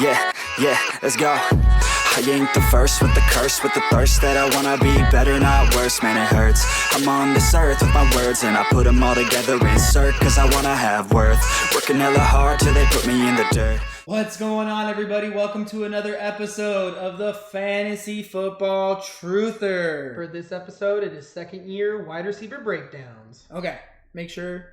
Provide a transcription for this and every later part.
Yeah, let's go. I ain't the first with the curse, with the thirst that I wanna be better, not worse, man, it hurts. I'm on this earth with my words and I put them all together, insert, cause I wanna have worth. Working hella hard till they put me in the dirt. What's going on, everybody? Welcome to another episode of the Fantasy Football Truther. For this episode, it is second year wide receiver breakdowns. Okay, make sure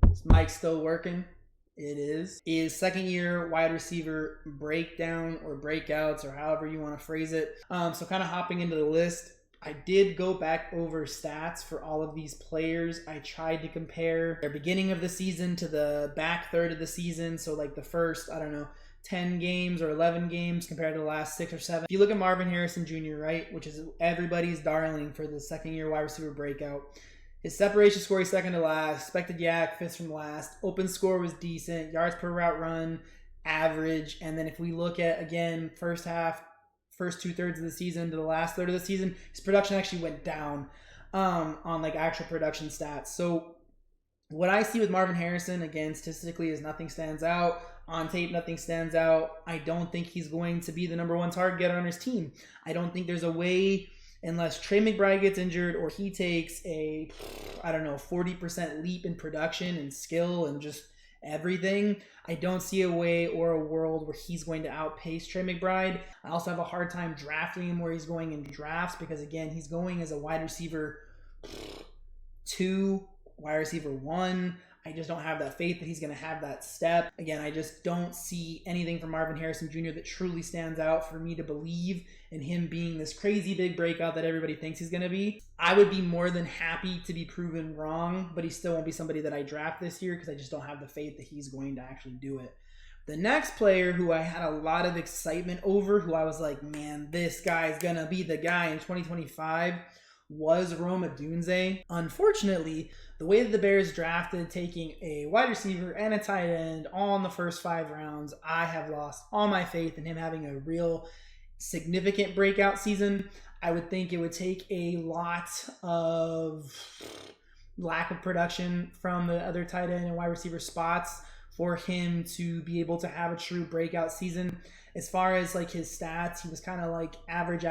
this mic's still working. It is second year wide receiver breakdown or breakouts or however you want to phrase it. So kind of hopping into the list, I did go back over stats for all of these players. I tried to compare their beginning of the season to the back third of the season. So like the first, 10 games or 11 games compared to the last 6 or 7. If you look at Marvin Harrison Jr., right, which is everybody's darling for the second year wide receiver breakout. His separation score, he's second to last. Expected yak, fifth from last. Open score was decent. Yards per route run, average. And then if we look at, again, first half, first 2/3 of the season to the last third of the season, his production actually went down on like actual production stats. So what I see with Marvin Harrison, again, statistically, is nothing stands out. On tape, nothing stands out. I don't think he's going to be the number one target getter on his team. I don't think there's a way, unless Trey McBride gets injured or he takes a, 40% leap in production and skill and just everything, I don't see a way or a world where he's going to outpace Trey McBride. I also have a hard time drafting him where he's going in drafts because, again, he's going as a wide receiver 2, wide receiver 1. I just don't have that faith that he's going to have that step. Again, I just don't see anything from Marvin Harrison Jr. that truly stands out for me to believe in him being this crazy big breakout that everybody thinks he's going to be. I would be more than happy to be proven wrong, but he still won't be somebody that I draft this year because I just don't have the faith that he's going to actually do it. The next player who I had a lot of excitement over, who I was like, man, this guy's going to be the guy in 2025, was Odunze. Unfortunately, the way that the Bears drafted, taking a wide receiver and a tight end all in the first 5 rounds, I have lost all my faith in him having a real significant breakout season. I would think it would take a lot of lack of production from the other tight end and wide receiver spots for him to be able to have a true breakout season. As far as like his stats, he was kind of like average.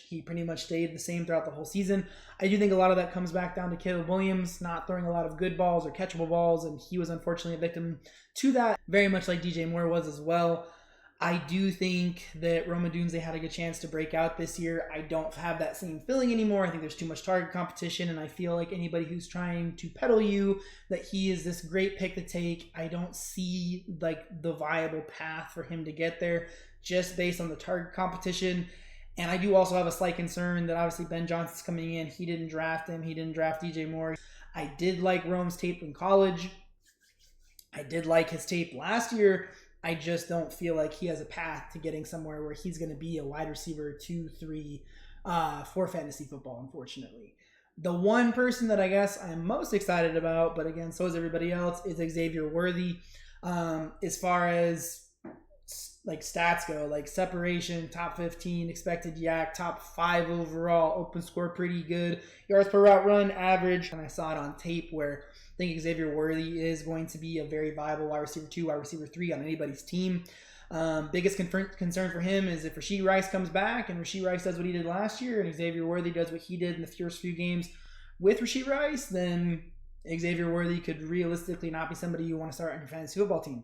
He pretty much stayed the same throughout the whole season. I do think a lot of that comes back down to Caleb Williams not throwing a lot of good balls or catchable balls, and he was unfortunately a victim to that, very much like DJ Moore was as well. I do think that Odunze had a good chance to break out this year. I don't have that same feeling anymore. I think there's too much target competition, and I feel like anybody who's trying to peddle you that he is this great pick to take, I don't see like the viable path for him to get there just based on the target competition. And I do also have a slight concern that obviously Ben Johnson's coming in. He didn't draft him. He didn't draft DJ Moore. I did like Rome's tape in college. I did like his tape last year. I just don't feel like he has a path to getting somewhere where he's going to be a wide receiver 2, 3 for fantasy football, unfortunately. The one person that I guess I'm most excited about, but again, so is everybody else, is Xavier Worthy. As far as like stats go, like separation, top 15, expected yak, top 5 overall, open score pretty good, yards per route run, average. And I saw it on tape where I think Xavier Worthy is going to be a very viable wide receiver 2, wide receiver 3 on anybody's team. Biggest concern for him is if Rashee Rice comes back and Rashee Rice does what he did last year and Xavier Worthy does what he did in the first few games with Rashee Rice, then Xavier Worthy could realistically not be somebody you want to start on your fantasy football team.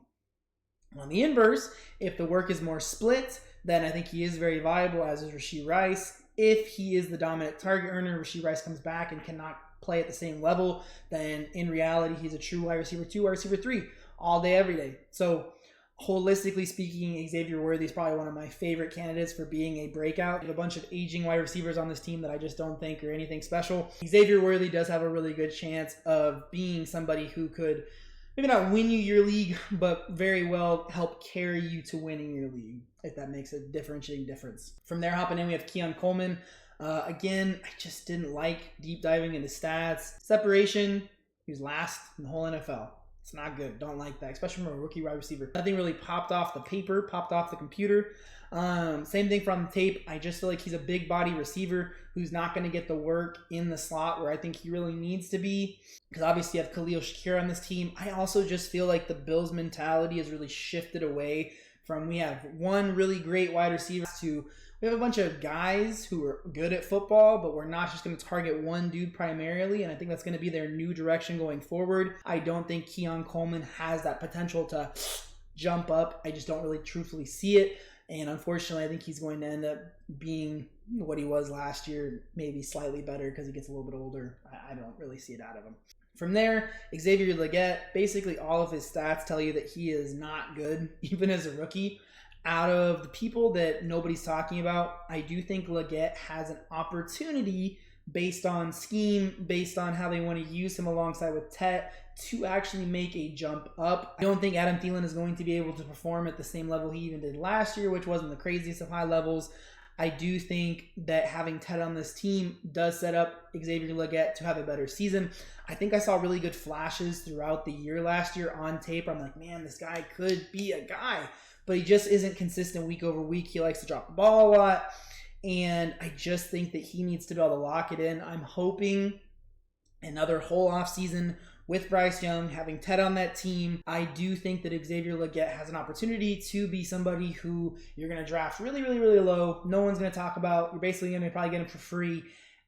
On the inverse, if the work is more split, then I think he is very viable, as is Rashee Rice. If he is the dominant target earner, Rashee Rice comes back and cannot play at the same level, then in reality, he's a true wide receiver 2, wide receiver 3, all day, every day. So holistically speaking, Xavier Worthy is probably one of my favorite candidates for being a breakout. I have a bunch of aging wide receivers on this team that I just don't think are anything special. Xavier Worthy does have a really good chance of being somebody who could maybe not win you your league, but very well help carry you to winning your league, if that makes a differentiating difference. From there, hopping in, we have Keon Coleman. Again, I just didn't like deep diving into stats. Separation, he was last in the whole NFL. It's not good. Don't like that, especially from a rookie wide receiver. Nothing really popped off the paper, popped off the computer. Same thing from the tape. I just feel like he's a big body receiver who's not going to get the work in the slot where I think he really needs to be. Because obviously you have Khalil Shakir on this team. I also just feel like the Bills' mentality has really shifted away From we have one really great wide receiver to we have a bunch of guys who are good at football, but we're not just going to target one dude primarily, and I think that's going to be their new direction going forward. I don't think Keon Coleman has that potential to jump up. I just don't really truthfully see it, and unfortunately, I think he's going to end up being what he was last year, maybe slightly better because he gets a little bit older. I don't really see it out of him. From there, Xavier Legette, basically all of his stats tell you that he is not good, even as a rookie. Out of the people that nobody's talking about, I do think Legette has an opportunity based on scheme, based on how they want to use him alongside with Tet to actually make a jump up. I don't think Adam Thielen is going to be able to perform at the same level he even did last year, which wasn't the craziest of high levels. I do think that having Tet on this team does set up Xavier Legette to have a better season. I think I saw really good flashes throughout the year last year on tape. I'm like, man, this guy could be a guy. But he just isn't consistent week over week. He likes to drop the ball a lot. And I just think that he needs to be able to lock it in. I'm hoping another whole offseason with Bryce Young, having Ted on that team. I do think that Xavier Legette has an opportunity to be somebody who you're going to draft really, really, really low. No one's going to talk about. You're basically going to probably get him for free.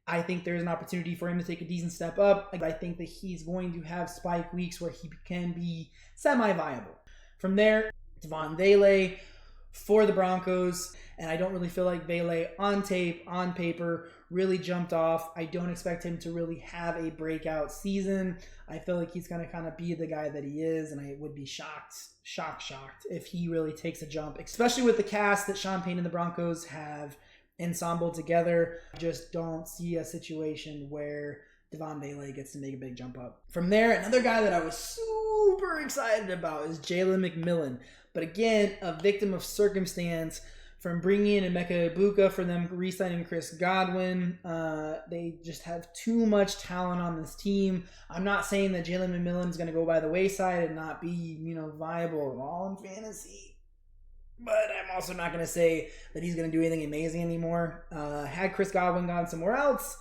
I think there's an opportunity for him to take a decent step up. I think that he's going to have spike weeks where he can be semi-viable. From there, Devaughn Vele for the Broncos, and I don't really feel like Vele on tape, on paper, really jumped off. I don't expect him to really have a breakout season. I feel like he's going to kind of be the guy that he is, and I would be shocked if he really takes a jump, especially with the cast that Sean Payne and the Broncos have ensembled together. I just don't see a situation where Devaughn Vele gets to make a big jump up. From there, another guy that I was super excited about is Jaylen McMillan. But again, a victim of circumstance from bringing in Emeka Egbuka for them re-signing Chris Godwin. They just have too much talent on this team. I'm not saying that Jaylen McMillan is going to go by the wayside and not be, viable at all in fantasy. But I'm also not going to say that he's going to do anything amazing anymore. Had Chris Godwin gone somewhere else,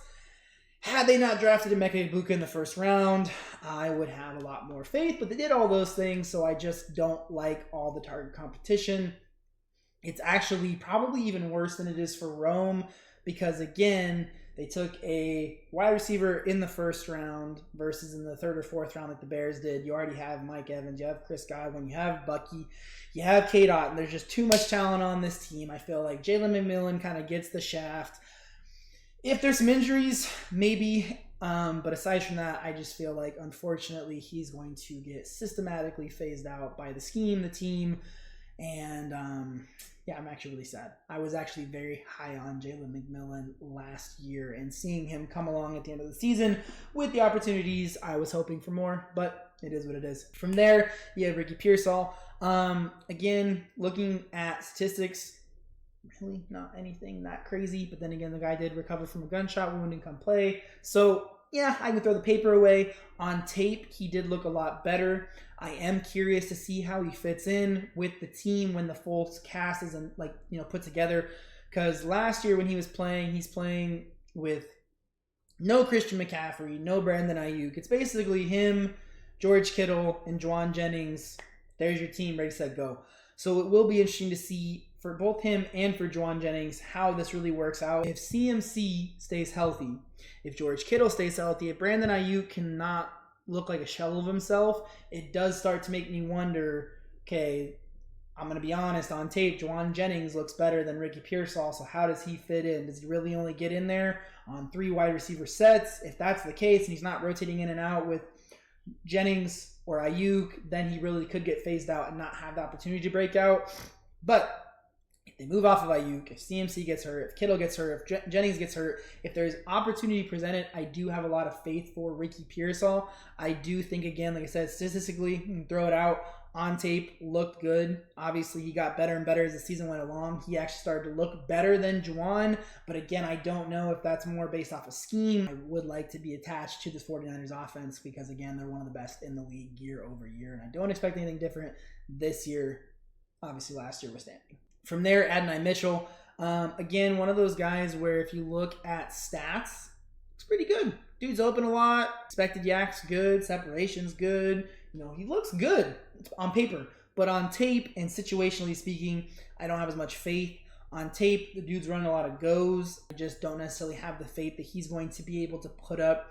had they not drafted Emeka Egbuka in the first round, I would have a lot more faith. But they did all those things, so I just don't like all the target competition. It's actually probably even worse than it is for Rome because, again, they took a wide receiver in the first round versus in the third or fourth round like the Bears did. You already have Mike Evans, you have Chris Godwin, you have Bucky, you have K-Dot, and there's just too much talent on this team. I feel like Jaylen McMillan kind of gets the shaft. If there's some injuries, maybe. But aside from that, I just feel like, unfortunately, he's going to get systematically phased out by the scheme, the team. And, I'm actually really sad. I was actually very high on Jaylen McMillan last year. And seeing him come along at the end of the season with the opportunities, I was hoping for more. But it is what it is. From there, you have Ricky Pearsall. Again, looking at statistics, really not anything that crazy, but then again, the guy did recover from a gunshot wound and come play. So yeah, I can throw the paper away. On tape, he did look a lot better. I am curious to see how he fits in with the team when the full cast is put together. Because last year when he was playing, he's playing with no Christian McCaffrey, no Brandon Ayuk. It's basically him, George Kittle, and Juwan Jennings. There's your team, ready, set, go. So it will be interesting to see for both him and for Juwan Jennings how this really works out. If CMC stays healthy, if George Kittle stays healthy, if Brandon Ayuk cannot look like a shell of himself, it does start to make me wonder, okay, I'm going to be honest, on tape, Juwan Jennings looks better than Ricky Pearsall, so how does he fit in? Does he really only get in there on 3 wide receiver sets? If that's the case and he's not rotating in and out with Jennings or Ayuk, then he really could get phased out and not have the opportunity to break out. But if they move off of Ayuk, if CMC gets hurt, if Kittle gets hurt, if Jennings gets hurt, if there's opportunity presented, I do have a lot of faith for Ricky Pearsall. I do think, again, like I said, statistically, throw it out, on tape, looked good. Obviously, he got better and better as the season went along. He actually started to look better than Juwan. But again, I don't know if that's more based off of scheme. I would like to be attached to this 49ers offense because, again, they're one of the best in the league year over year. And I don't expect anything different this year. Obviously, last year was standing. From there, Adonai Mitchell. Again, one of those guys where if you look at stats, it's pretty good. Dude's open a lot. Expected yak's good. Separation's good. He looks good on paper. But on tape and situationally speaking, I don't have as much faith. On tape, the dude's running a lot of goes. I just don't necessarily have the faith that he's going to be able to put up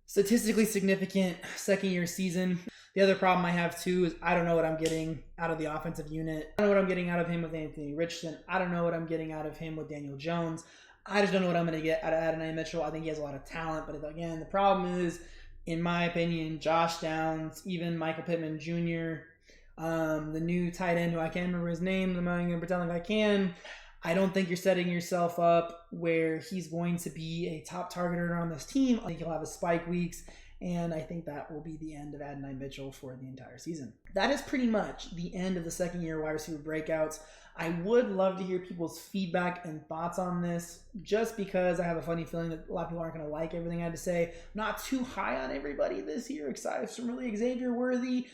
statistically significant second-year season. The other problem I have, too, is I don't know what I'm getting out of the offensive unit. I don't know what I'm getting out of him with Anthony Richardson. I don't know what I'm getting out of him with Daniel Jones. I just don't know what I'm going to get out of Adonai Mitchell. I think he has a lot of talent. But again, the problem is, in my opinion, Josh Downs, even Michael Pittman Jr., the new tight end who I can't remember his name, I'm not going to pretend like I can. I don't think you're setting yourself up where he's going to be a top targeter on this team. I think he'll have his spike weeks, and I think that will be the end of Adonai Mitchell for the entire season. That is pretty much the end of the second-year wide receiver breakouts. I would love to hear people's feedback and thoughts on this, just because I have a funny feeling that a lot of people aren't going to like everything I had to say. I'm not too high on everybody this year, except for really Xavier Worthy.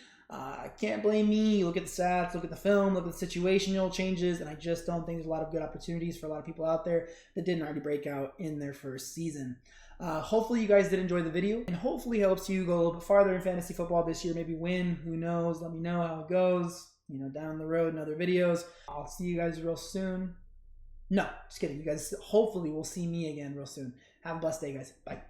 Can't blame me. You look at the stats, look at the film, look at the situational changes, and I just don't think there's a lot of good opportunities for a lot of people out there that didn't already break out in their first season. Hopefully you guys did enjoy the video, and hopefully helps you go a little bit farther in fantasy football this year, maybe win, who knows. Let me know how it goes, down the road in other videos. I'll see you guys real soon. No, just kidding. You guys hopefully will see me again real soon. Have a blessed day, guys. Bye.